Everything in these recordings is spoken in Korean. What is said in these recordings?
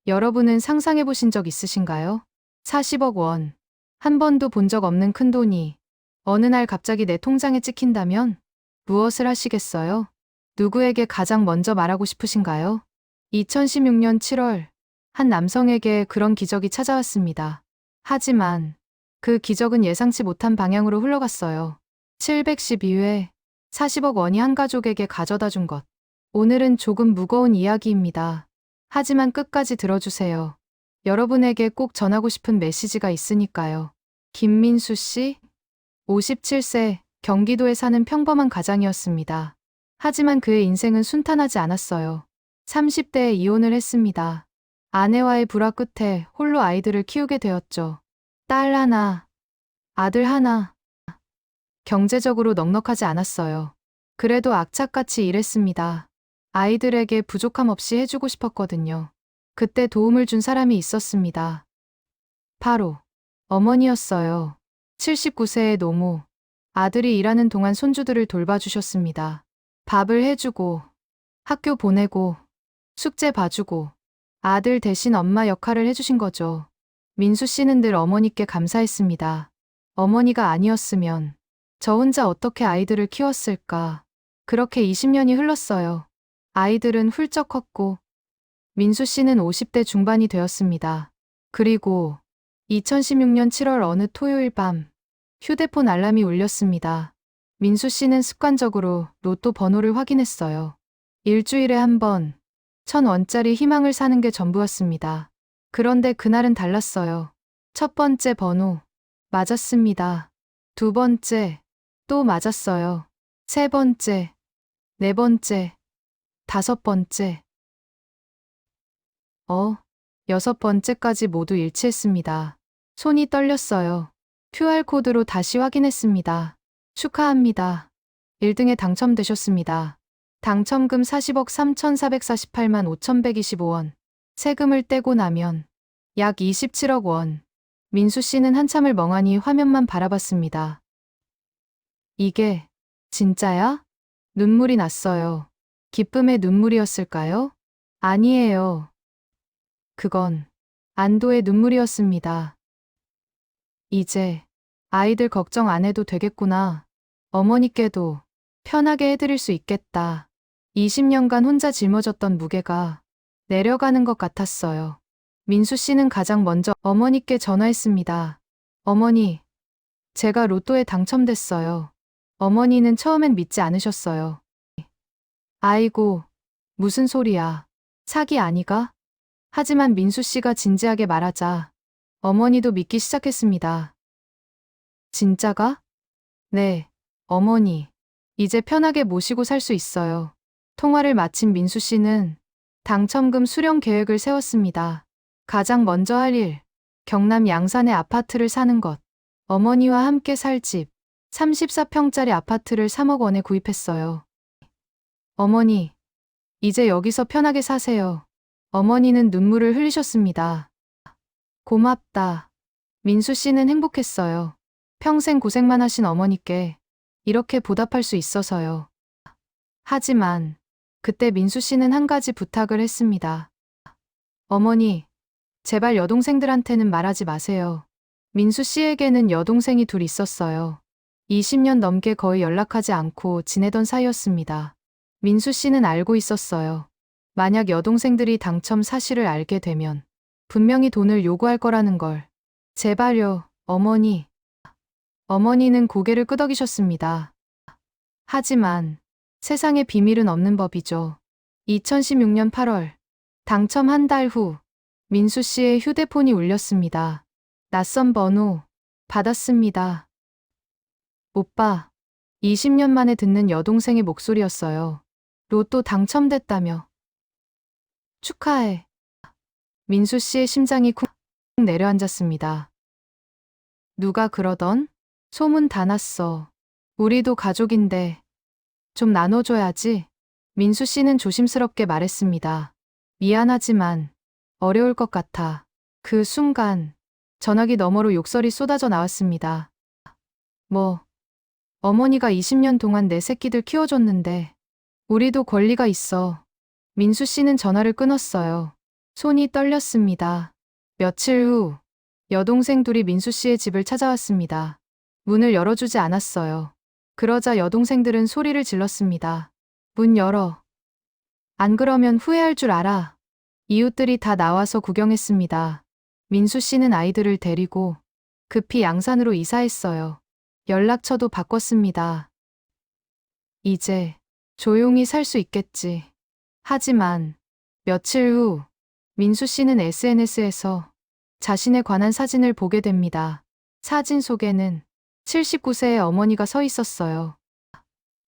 여러분은 상상해 보신 적 있으신가요? 40억 원. 한 번도 본 적 없는 큰 돈이 어느 날 갑자기 내 통장에 찍힌다면 무엇을 하시겠어요? 누구에게 가장 먼저 말하고 싶으신가요? 2016년 7월, 한 남성에게 그런 기적이 찾아왔습니다. 하지만 그 기적은 예상치 못한 방향으로 흘러갔어요. 712회, 40억 원이 한 가족에게 가져다 준 것. 오늘은 조금 무거운 이야기입니다. 하지만 끝까지 들어주세요. 여러분에게 꼭 전하고 싶은 메시지가 있으니까요. 김민수 씨, 57세, 경기도에 사는 평범한 가장이었습니다. 하지만 그의 인생은 순탄하지 않았어요. 30대에 이혼을 했습니다. 아내와의 불화 끝에 홀로 아이들을 키우게 되었죠. 딸 하나, 아들 하나. 경제적으로 넉넉하지 않았어요. 그래도 악착같이 일했습니다. 아이들에게 부족함 없이 해주고 싶었거든요. 그때 도움을 준 사람이 있었습니다. 바로 어머니였어요. 79세의 노모. 아들이 일하는 동안 손주들을 돌봐주셨습니다. 밥을 해주고, 학교 보내고, 숙제 봐주고, 아들 대신 엄마 역할을 해주신 거죠. 민수 씨는 늘 어머니께 감사했습니다. 어머니가 아니었으면 저 혼자 어떻게 아이들을 키웠을까. 그렇게 20년이 흘렀어요. 아이들은 훌쩍 컸고, 민수 씨는 50대 중반이 되었습니다. 그리고 2016년 7월 어느 토요일 밤, 휴대폰 알람이 울렸습니다. 민수 씨는 습관적으로 로또 번호를 확인했어요. 일주일에 한 번, 1,000원짜리 희망을 사는 게 전부였습니다. 그런데 그날은 달랐어요. 첫 번째 번호, 맞았습니다. 두 번째, 또 맞았어요. 세 번째, 네 번째, 다섯 번째, 여섯 번째까지 모두 일치했습니다. 손이 떨렸어요. QR코드로 다시 확인했습니다. 축하합니다. 1등에 당첨되셨습니다. 당첨금 40억 3,448만 5,125원. 세금을 떼고 나면 약 27억 원. 민수 씨는 한참을 멍하니 화면만 바라봤습니다. 이게 진짜야? 눈물이 났어요. 기쁨의 눈물이었을까요? 아니에요. 그건 안도의 눈물이었습니다. 이제 아이들 걱정 안 해도 되겠구나. 어머니께도 편하게 해드릴 수 있겠다. 20년간 혼자 짊어졌던 무게가 내려가는 것 같았어요. 민수 씨는 가장 먼저 어머니께 전화했습니다. 어머니, 제가 로또에 당첨됐어요. 어머니는 처음엔 믿지 않으셨어요. 아이고, 무슨 소리야. 사기 아니가? 하지만 민수 씨가 진지하게 말하자 어머니도 믿기 시작했습니다. 진짜가? 네, 어머니. 이제 편하게 모시고 살 수 있어요. 통화를 마친 민수 씨는 당첨금 수령 계획을 세웠습니다. 가장 먼저 할 일, 경남 양산의 아파트를 사는 것. 어머니와 함께 살 집, 34평짜리 아파트를 3억 원에 구입했어요. 어머니, 이제 여기서 편하게 사세요. 어머니는 눈물을 흘리셨습니다. 고맙다. 민수 씨는 행복했어요. 평생 고생만 하신 어머니께 이렇게 보답할 수 있어서요. 하지만 그때 민수 씨는 한 가지 부탁을 했습니다. 어머니, 제발 여동생들한테는 말하지 마세요. 민수 씨에게는 여동생이 둘 있었어요. 20년 넘게 거의 연락하지 않고 지내던 사이였습니다. 민수 씨는 알고 있었어요. 만약 여동생들이 당첨 사실을 알게 되면 분명히 돈을 요구할 거라는 걸. 제발요, 어머니. 어머니는 고개를 끄덕이셨습니다. 하지만 세상에 비밀은 없는 법이죠. 2016년 8월, 당첨 한 달 후, 민수 씨의 휴대폰이 울렸습니다. 낯선 번호, 받았습니다. 오빠, 20년 만에 듣는 여동생의 목소리였어요. 로또 당첨됐다며. 축하해. 민수 씨의 심장이 쿵 내려앉았습니다. 누가 그러던? 소문 다 났어. 우리도 가족인데 좀 나눠줘야지. 민수 씨는 조심스럽게 말했습니다. 미안하지만 어려울 것 같아. 그 순간 전화기 너머로 욕설이 쏟아져 나왔습니다. 뭐, 어머니가 20년 동안 내 새끼들 키워줬는데 우리도 권리가 있어. 민수 씨는 전화를 끊었어요. 손이 떨렸습니다. 며칠 후 여동생 둘이 민수 씨의 집을 찾아왔습니다. 문을 열어주지 않았어요. 그러자 여동생들은 소리를 질렀습니다. 문 열어. 안 그러면 후회할 줄 알아. 이웃들이 다 나와서 구경했습니다. 민수 씨는 아이들을 데리고 급히 양산으로 이사했어요. 연락처도 바꿨습니다. 이제 조용히 살 수 있겠지. 하지만 며칠 후 민수 씨는 SNS에서 자신에 관한 사진을 보게 됩니다. 사진 속에는 79세의 어머니가 서 있었어요.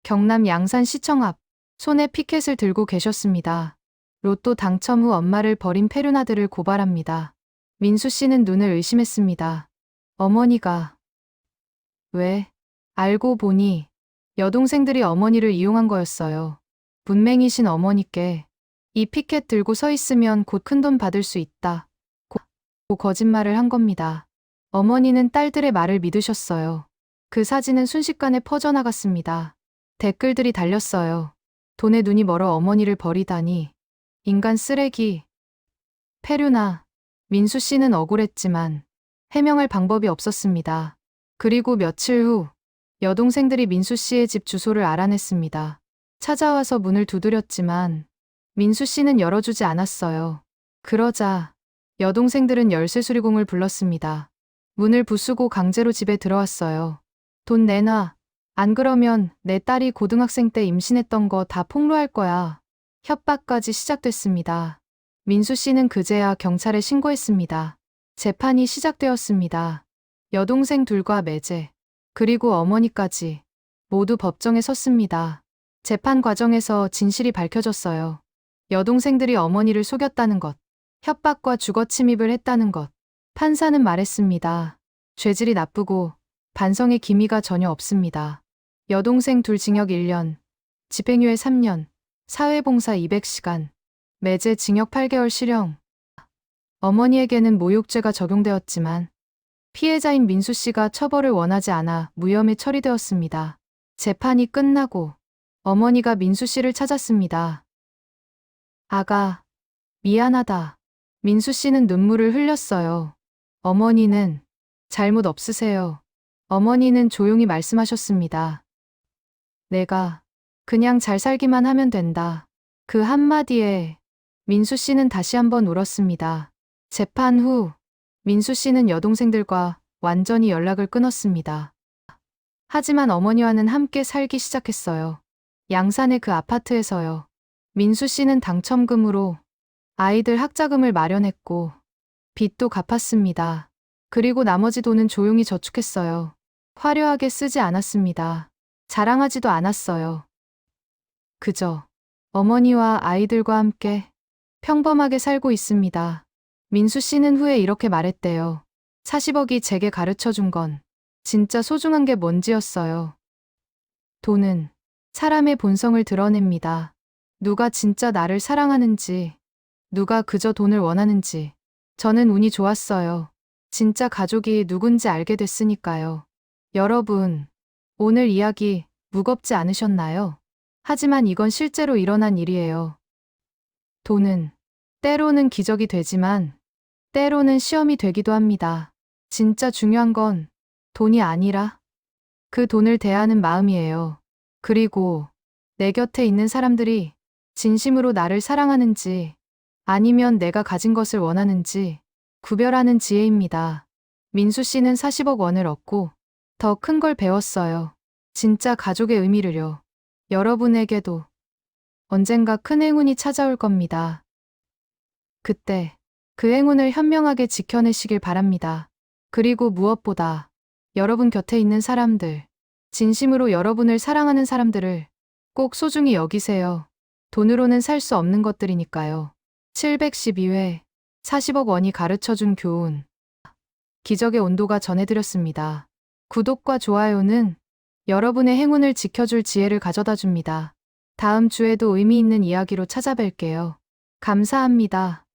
경남 양산시청 앞 손에 피켓을 들고 계셨습니다. 로또 당첨 후 엄마를 버린 페르나드를 고발합니다. 민수 씨는 눈을 의심했습니다. 어머니가 왜? 알고 보니 여동생들이 어머니를 이용한 거였어요. 문맹이신 어머니께 이 피켓 들고 서 있으면 곧 큰돈 받을 수 있다. 고 거짓말을 한 겁니다. 어머니는 딸들의 말을 믿으셨어요. 그 사진은 순식간에 퍼져나갔습니다. 댓글들이 달렸어요. 돈에 눈이 멀어 어머니를 버리다니. 인간 쓰레기. 페류나. 민수 씨는 억울했지만 해명할 방법이 없었습니다. 그리고 며칠 후 여동생들이 민수 씨의 집 주소를 알아냈습니다. 찾아와서 문을 두드렸지만 민수 씨는 열어주지 않았어요. 그러자 여동생들은 열쇠 수리공을 불렀습니다. 문을 부수고 강제로 집에 들어왔어요. 돈 내놔. 안 그러면 내 딸이 고등학생 때 임신했던 거 다 폭로할 거야. 협박까지 시작됐습니다. 민수 씨는 그제야 경찰에 신고했습니다. 재판이 시작되었습니다. 여동생 둘과 매제, 그리고 어머니까지 모두 법정에 섰습니다. 재판 과정에서 진실이 밝혀졌어요. 여동생들이 어머니를 속였다는 것, 협박과 주거 침입을 했다는 것. 판사는 말했습니다. 죄질이 나쁘고 반성의 기미가 전혀 없습니다. 여동생 둘 징역 1년, 집행유예 3년, 사회봉사 200시간, 매제 징역 8개월 실형. 어머니에게는 모욕죄가 적용되었지만 피해자인 민수 씨가 처벌을 원하지 않아 무혐의 처리되었습니다. 재판이 끝나고 어머니가 민수 씨를 찾았습니다. 아가, 미안하다. 민수 씨는 눈물을 흘렸어요. 어머니는 잘못 없으세요. 어머니는 조용히 말씀하셨습니다. 내가 그냥 잘 살기만 하면 된다. 그 한마디에 민수 씨는 다시 한번 울었습니다. 재판 후 민수 씨는 여동생들과 완전히 연락을 끊었습니다. 하지만 어머니와는 함께 살기 시작했어요. 양산의 그 아파트에서요. 민수 씨는 당첨금으로 아이들 학자금을 마련했고 빚도 갚았습니다. 그리고 나머지 돈은 조용히 저축했어요. 화려하게 쓰지 않았습니다. 자랑하지도 않았어요. 그저 어머니와 아이들과 함께 평범하게 살고 있습니다. 민수 씨는 후에 이렇게 말했대요. 40억이 제게 가르쳐 준 건 진짜 소중한 게 뭔지였어요. 돈은 사람의 본성을 드러냅니다. 누가 진짜 나를 사랑하는지, 누가 그저 돈을 원하는지. 저는 운이 좋았어요. 진짜 가족이 누군지 알게 됐으니까요. 여러분, 오늘 이야기 무겁지 않으셨나요? 하지만 이건 실제로 일어난 일이에요. 돈은 때로는 기적이 되지만 때로는 시험이 되기도 합니다. 진짜 중요한 건 돈이 아니라 그 돈을 대하는 마음이에요. 그리고 내 곁에 있는 사람들이 진심으로 나를 사랑하는지 아니면 내가 가진 것을 원하는지 구별하는 지혜입니다. 민수 씨는 40억 원을 얻고 더 큰 걸 배웠어요. 진짜 가족의 의미를요. 여러분에게도 언젠가 큰 행운이 찾아올 겁니다. 그때 그 행운을 현명하게 지켜내시길 바랍니다. 그리고 무엇보다 여러분 곁에 있는 사람들, 진심으로 여러분을 사랑하는 사람들을 꼭 소중히 여기세요. 돈으로는 살 수 없는 것들이니까요. 712회 40억 원이 가르쳐준 교훈. 기적의 온도가 전해드렸습니다. 구독과 좋아요는 여러분의 행운을 지켜줄 지혜를 가져다 줍니다. 다음 주에도 의미 있는 이야기로 찾아뵐게요. 감사합니다.